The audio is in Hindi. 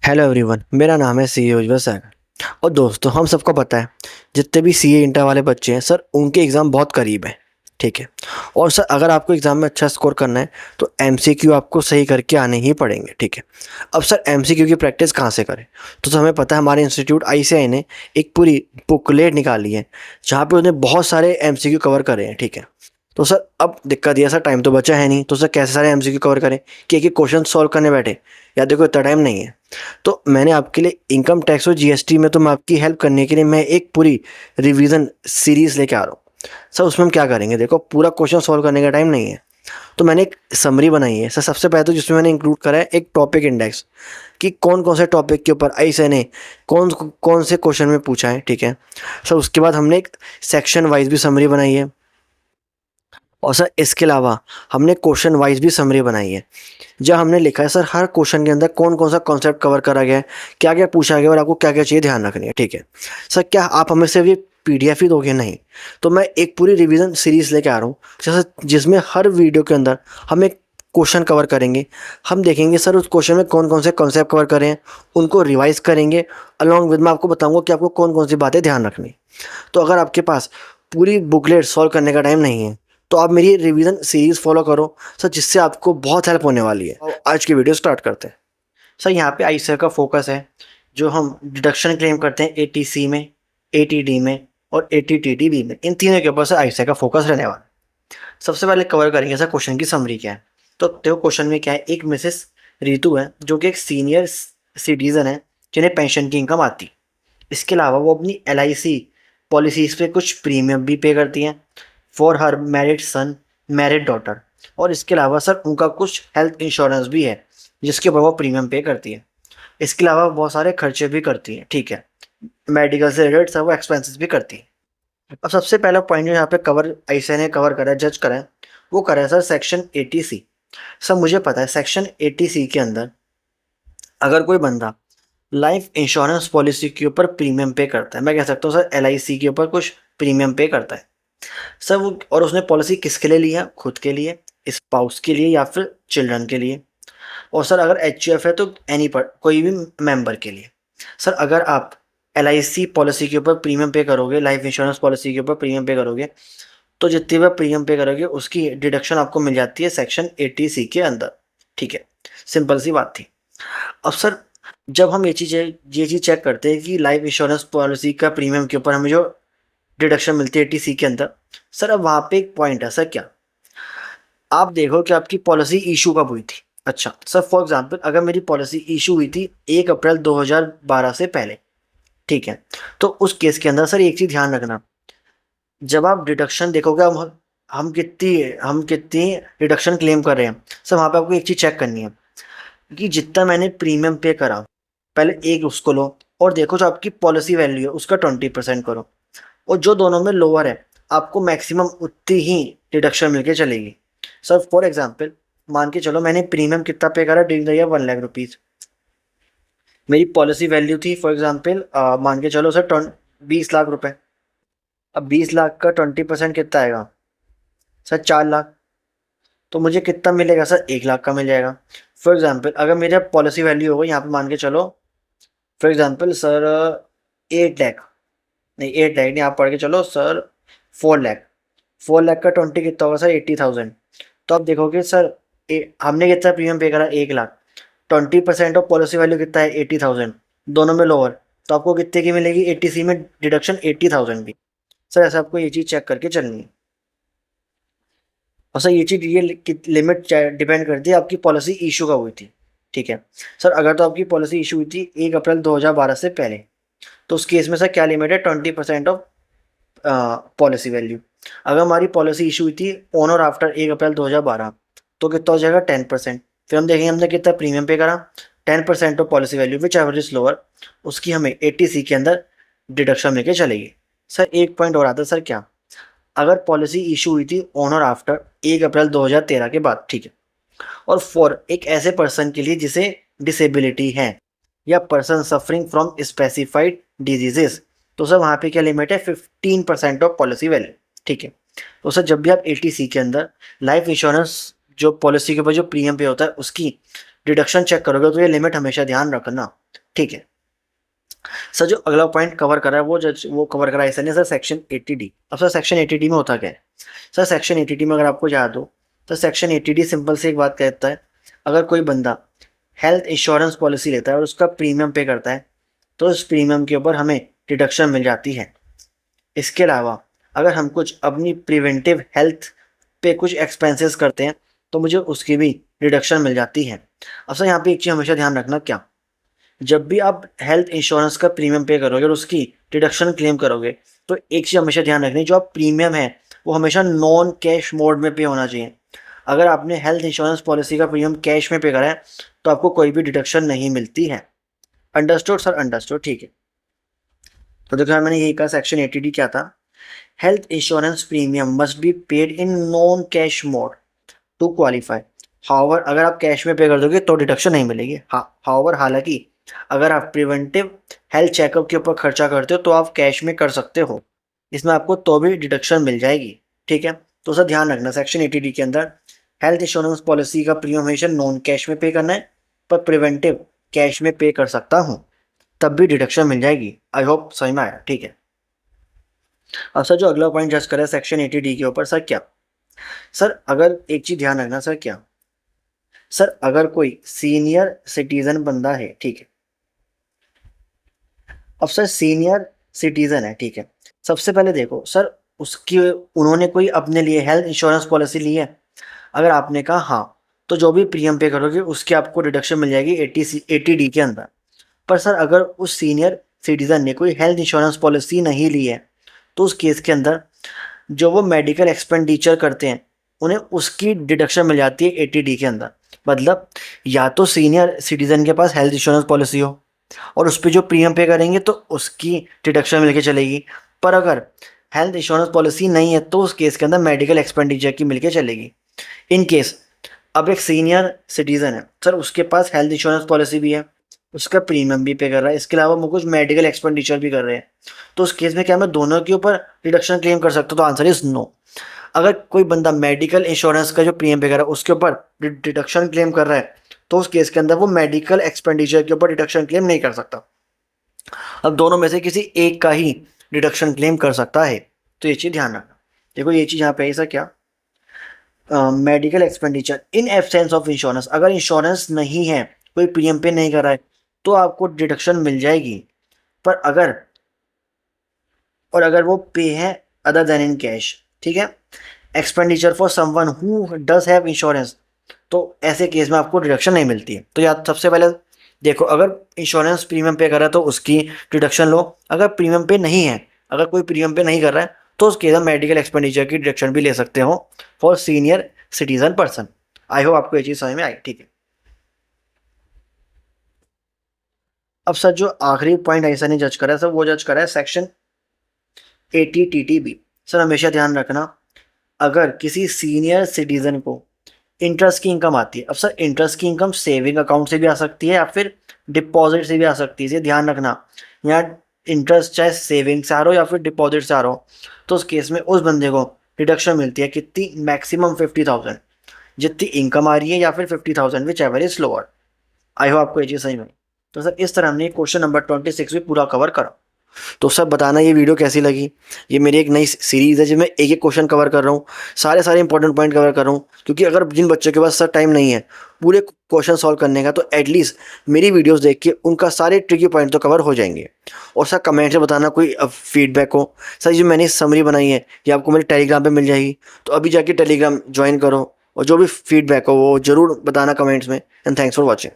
हेलो एवरीवन, मेरा नाम है सी उज्जवल सर। और दोस्तों, हम सबको पता है जितने भी सीए इंटर वाले बच्चे हैं सर, उनके एग्ज़ाम बहुत करीब है। ठीक है। और सर, अगर आपको एग्ज़ाम में अच्छा स्कोर करना है तो एमसीक्यू आपको सही करके आने ही पड़ेंगे। ठीक है। अब सर, एमसीक्यू की प्रैक्टिस कहाँ से करें? तो सर, हमें पता है हमारे इंस्टीट्यूट आईसीएआई ने एक पूरी बुकलेट निकाली है जहाँ पे उन्हें बहुत सारे एमसीक्यू कवर करे हैं। ठीक है। तो सर, अब दिक्कत ये है सर, टाइम तो बचा है नहीं, तो सर कैसे सारे एमसीक्यू कवर करें कि एक एक क्वेश्चन सॉल्व करने बैठे? या देखो, इतना टाइम नहीं है। तो मैंने आपके लिए इनकम टैक्स और जीएसटी में तो मैं आपकी हेल्प करने के लिए मैं एक पूरी रिवीजन सीरीज लेके आ रहा हूँ। सर, उसमें हम क्या करेंगे? देखो, पूरा क्वेश्चन सॉल्व करने का टाइम नहीं है, तो मैंने एक समरी बनाई है सर। सबसे पहले तो जिसमें मैंने इंक्लूड करा है एक टॉपिक इंडेक्स, कि कौन कौन से टॉपिक के ऊपर आईसीएआई ने कौन कौन से क्वेश्चन में पूछा है। ठीक है सर। उसके बाद हमने एक सेक्शन वाइज भी समरी बनाई है, और सर इसके अलावा हमने क्वेश्चन वाइज भी समरी बनाई है, जहाँ हमने लिखा है सर हर क्वेश्चन के अंदर कौन कौन सा कॉन्सेप्ट कवर करा गया है, क्या क्या पूछा गया और आपको क्या क्या चीज़ें ध्यान रखनी है। ठीक है सर। क्या आप हमें सिर्फ ये पीडीएफ ही दोगे? नहीं, तो मैं एक पूरी रिवीजन सीरीज लेके आ रहा हूँ, जैसे जिसमें हर वीडियो के अंदर हम एक क्वेश्चन कवर करेंगे। हम देखेंगे सर उस क्वेश्चन में कौन कौन से कॉन्सेप्ट कवर करें हैं, उनको रिवाइज करेंगे। अलॉन्ग विद मैं आपको बताऊंगा कि आपको कौन कौन सी बातें ध्यान रखनी। तो अगर आपके पास पूरी बुकलेट सॉल्व करने का टाइम नहीं है, तो आप मेरी रिवीजन सीरीज फॉलो करो सर, जिससे आपको बहुत हेल्प होने वाली है। और आज की वीडियो स्टार्ट करते हैं। सर, यहाँ पे आईसीएआई का फोकस है, जो हम डिडक्शन क्लेम करते हैं एटीसी में, एटीडी में और एटीटीडी में, इन तीनों के ऊपर सर आईसीएआई का फोकस रहने वाला है। सबसे पहले कवर करेंगे सर क्वेश्चन की समरी क्या है। तो देखो, क्वेश्चन में क्या है, एक मिसेस रितु है जो कि एक सीनियर सिटीजन है जिन्हें पेंशन की इनकम आती। इसके अलावा वो अपनी एलआईसी पॉलिसीज पे कुछ प्रीमियम भी पे करती हैं for her married son, married daughter. और इसके अलावा सर उनका कुछ हेल्थ इंश्योरेंस भी है जिसके ऊपर वो प्रीमियम पे करती है। इसके अलावा बहुत सारे खर्चे भी करती हैं। ठीक है। मेडिकल से रिलेटेड सब वो एक्सपेंसेस भी करती है। अब सबसे पहला पॉइंट जो यहाँ पे कवर आईसीएआई ने कवर करा है, जज करा है, वो करा है सर सेक्शन 80C। सर, मुझे पता है सेक्शन 80C के अंदर अगर कोई बंदा लाइफ इंश्योरेंस पॉलिसी के ऊपर प्रीमियम पे करता है, मैं कह सकता हूँ सर एलआईसी के ऊपर कुछ प्रीमियम पे करता है सर वो, और उसने पॉलिसी किसके लिए लिया? खुद के लिए, स्पाउस के लिए या फिर चिल्ड्रन के लिए। और सर अगर एचयूएफ है तो एनी पर कोई भी मेंबर के लिए। सर, अगर आप एलआईसी पॉलिसी के ऊपर प्रीमियम पे करोगे, लाइफ इंश्योरेंस पॉलिसी के ऊपर प्रीमियम पे करोगे, तो जितनी बार प्रीमियम पे करोगे उसकी डिडक्शन आपको मिल जाती है सेक्शन 80C के अंदर। ठीक है, सिंपल सी बात थी। अब सर, जब हम ये चीज़ चेक करते हैं कि लाइफ इंश्योरेंस पॉलिसी का प्रीमियम के ऊपर हमें जो डिडक्शन मिलती है 80C के अंदर, सर अब वहाँ पे एक पॉइंट है सर, क्या आप देखो कि आपकी पॉलिसी इशू कब हुई थी? अच्छा सर, फॉर एग्जांपल अगर मेरी पॉलिसी इशू हुई थी 1 अप्रैल 2012 से पहले। ठीक है। तो उस केस के अंदर सर एक चीज़ ध्यान रखना, जब आप डिडक्शन देखोगे हम कितनी डिडक्शन क्लेम कर रहे हैं, सर वहाँ पे आपको एक चीज़ चेक करनी है कि जितना मैंने प्रीमियम पे करा, पहले एक उसको लो और देखो जो आपकी पॉलिसी वैल्यू है उसका 20% करो, और जो दोनों में लोअर है आपको मैक्सिमम उतनी ही डिडक्शन मिलके चलेगी। सर फॉर एग्जांपल मान के चलो मैंने प्रीमियम कितना पे करा ड्यूरिंग द ईयर 1,00,000 रुपीज़। मेरी पॉलिसी वैल्यू थी फॉर एग्जांपल मान के चलो सर 20 लाख रुपए। अब 20 लाख का 20% कितना आएगा सर? 4 लाख। तो मुझे कितना मिलेगा सर? 1 लाख का मिल जाएगा। फॉर एग्जांपल अगर मेरा पॉलिसी वैल्यू होगा यहाँ पे मान के चलो फॉर एग्जांपल सर 8 लाख, नहीं 8 लाख नहीं, आप पढ़ के चलो सर 4 लाख। 4 लाख का 20 कितना होगा सर? 80,000। तो आप देखोगे सर हमने कितना प्रीमियम पे करा? 1 लाख। 20% ऑफ पॉलिसी वैल्यू कितना है? 80,000। दोनों में लोअर, तो आपको कितने की मिलेगी? 80C में डिडक्शन 80,000 की। सर ऐसा आपको ये चीज़ चेक करके चलनी है। और सर ये चीज़ ये लिमिट डिपेंड करती है आपकी पॉलिसी इशू कब हुई थी। ठीक है सर, अगर तो आपकी पॉलिसी इशू हुई थी 1 अप्रैल 2012 से पहले, तो उस केस में सर क्या लिमिट है? 20% ऑफ पॉलिसी वैल्यू। अगर हमारी पॉलिसी इशू हुई थी ऑन और आफ्टर 1 अप्रैल 2012, तो कितना हो जाएगा? 10%। फिर हम देखेंगे हमने कितना प्रीमियम पे करा, 10% of policy value which average is lower, उसकी हमें 80C के अंदर डिडक्शन लेके चलेगी। सर एक पॉइंट और आता है सर, क्या अगर पॉलिसी इशू हुई थी ऑन और आफ्टर 1 अप्रैल 2013 के बाद, ठीक है, और फॉर एक ऐसे पर्सन के लिए जिसे डिसेबिलिटी है या person suffering from specified diseases, तो सर वहाँ पे क्या लिमिट है? 15% ऑफ पॉलिसी वैल्यू। ठीक है। तो सर जब भी आप 80C के अंदर लाइफ इंश्योरेंस जो पॉलिसी के ऊपर जो प्रीमियम पे होता है उसकी डिडक्शन चेक करोगे, तो ये लिमिट हमेशा ध्यान रखना ठीक है सर, जो अगला पॉइंट कवर करा है वो कवर करा है सर ने सर सेक्शन 80D। अब सर सेक्शन 80D में होता क्या है? सर सेक्शन 80D में अगर आपको याद हो तो सेक्शन 80D सिंपल से एक बात कहता है, अगर कोई बंदा हेल्थ इंश्योरेंस पॉलिसी लेता है और उसका प्रीमियम पे करता है तो उस प्रीमियम के ऊपर हमें डिडक्शन मिल जाती है। इसके अलावा अगर हम कुछ अपनी प्रिवेंटिव हेल्थ पे कुछ एक्सपेंसेस करते हैं तो मुझे उसकी भी डिडक्शन मिल जाती है। अब सर यहाँ पे एक चीज़ हमेशा ध्यान रखना, क्या जब भी आप हेल्थ इंश्योरेंस का प्रीमियम पे करोगे और उसकी डिडक्शन क्लेम करोगे तो एक चीज़ हमेशा ध्यान रखनी, जो आप प्रीमियम है वो हमेशा नॉन कैश मोड में पे होना चाहिए। अगर आपने हेल्थ इंश्योरेंस पॉलिसी का प्रीमियम कैश में पे करा है तो आपको कोई भी डिडक्शन नहीं मिलती है। Understood sir? अंडरस्टूड, ठीक है। तो देखो यार, मैंने यही कहा सेक्शन 80D क्या था, health insurance premium must be paid in non cash mode to qualify. However अगर आप कैश में पे कर दोगे तो डिडक्शन नहीं मिलेगी। हाउएवर हालांकि अगर आप प्रिवेंटिव हेल्थ चेकअप के ऊपर खर्चा करते हो तो आप कैश में कर सकते हो, इसमें आपको तो भी डिडक्शन मिल जाएगी। ठीक है, तो सर ध्यान रखना सेक्शन 80D के अंदर हेल्थ इंश्योरेंस पॉलिसी का प्रीमियम हमेशा नॉन कैश में पे करना है, पर प्रिवेंटिव कैश में पे कर सकता हूँ तब भी डिडक्शन मिल जाएगी। आई होप समझ में आया। ठीक है, अब सर जो अगला पॉइंट जज करें सेक्शन 80D के ऊपर, सर क्या सर अगर एक चीज ध्यान रखना, सर क्या सर अगर कोई सीनियर सिटीजन बंदा है, ठीक है, अब सर सीनियर सिटीजन है, ठीक है, सबसे पहले देखो सर उसकी उन्होंने कोई अपने लिए हेल्थ इंश्योरेंस पॉलिसी ली है। अगर आपने कहा हाँ तो जो भी प्रीमियम पे करोगे उसकी आपको डिडक्शन मिल जाएगी 80D के अंदर। पर सर अगर उस सीनियर सिटीजन ने कोई हेल्थ इंश्योरेंस पॉलिसी नहीं ली है तो उस केस के अंदर जो वो मेडिकल एक्सपेंडिचर करते हैं उन्हें उसकी डिडक्शन मिल जाती है 80D के अंदर। मतलब या तो सीनियर सिटीजन के पास हेल्थ इंश्योरेंस पॉलिसी हो और उस पर जो प्रीमियम पे करेंगे तो उसकी डिडक्शन मिलके चलेगी, पर अगर हेल्थ इंश्योरेंस पॉलिसी नहीं है तो उस केस के अंदर मेडिकल एक्सपेंडिचर की मिलके चलेगी। इन केस अब एक सीनियर सिटीजन है सर, उसके पास हेल्थ इंश्योरेंस पॉलिसी भी है, उसका प्रीमियम भी पे कर रहा है, इसके अलावा वो कुछ मेडिकल एक्सपेंडिचर भी कर रहे हैं, तो उस केस में क्या मैं दोनों के ऊपर डिडक्शन क्लेम कर सकता हूँ? तो आंसर इज नो। अगर कोई बंदा मेडिकल इंश्योरेंस का जो प्रीमियम पे कर रहा है उसके ऊपर डिडक्शन क्लेम कर रहा है तो उस केस के अंदर वो मेडिकल एक्सपेंडिचर के ऊपर डिडक्शन क्लेम नहीं कर सकता। अब दोनों में से किसी एक का ही डिडक्शन क्लेम कर सकता है, तो ये चीज़ ध्यान रखना। देखो ये चीज़ यहाँ पे ऐसा क्या, medical expenditure in absence of insurance, अगर इंश्योरेंस नहीं है कोई प्रीमियम पे नहीं कर रहा है तो आपको डिडक्शन मिल जाएगी। पर अगर वो पे है अदर देन इन कैश, ठीक है, expenditure for someone who does have insurance, तो ऐसे केस में आपको डिडक्शन नहीं मिलती है। तो याद सबसे पहले देखो, अगर इंश्योरेंस प्रीमियम पे कर रहा है तो उसकी डिडक्शन लो, अगर प्रीमियम पे नहीं है, अगर कोई प्रीमियम पे नहीं कर रहा है तो उस केस में मेडिकल एक्सपेंडिचर की डिडक्शन भी ले सकते हो for senior citizen person. I hope आपको ये चीज़ समझ में आई। ठीक है, अब सर जो आखिरी पॉइंट ऐसा नहीं जज करा है सर, वो जज करा है सेक्शन 80TTB। सर हमेशा ध्यान रखना, अगर किसी सीनियर सिटीजन को इंटरेस्ट की इनकम आती है, अब सर इंटरेस्ट की इनकम सेविंग अकाउंट से भी आ सकती है या फिर डिपॉजिट से भी आ सकती है, इसे ध्यान रखना। यहाँ इंटरेस्ट चाहे सेविंग से आ रहा हो या फिर डिपॉजिट से आ रहा हो तो उस केस में उस बंदे को डिडक्शन मिलती है कितनी, मैक्सिमम 50,000, जितनी इनकम आ रही है या फिर 50,000 which ever is lower. I hope आपको ये चीज़ सही में। तो सर इस तरह हमने क्वेश्चन नंबर 26 भी पूरा कवर करा। तो सब बताना ये वीडियो कैसी लगी। ये मेरी एक नई सीरीज़ है जिसमें एक एक क्वेश्चन कवर कर रहा हूँ, सारे इंपॉर्टेंट पॉइंट कवर कर रहा हूँ, क्योंकि अगर जिन बच्चों के पास सर टाइम नहीं है पूरे क्वेश्चन सॉल्व करने का तो एटलीस्ट मेरी वीडियोस देख के उनका सारे ट्रिकी पॉइंट तो कवर हो जाएंगे। और सर कमेंट से बताना कोई फीडबैक हो। सर जो मैंने समरी बनाई है ये आपको मेरे टेलीग्राम पर मिल जाएगी, तो अभी जाके टेलीग्राम ज्वाइन करो और जो भी फीडबैक हो वो ज़रूर बताना कमेंट्स में। And thanks for watching.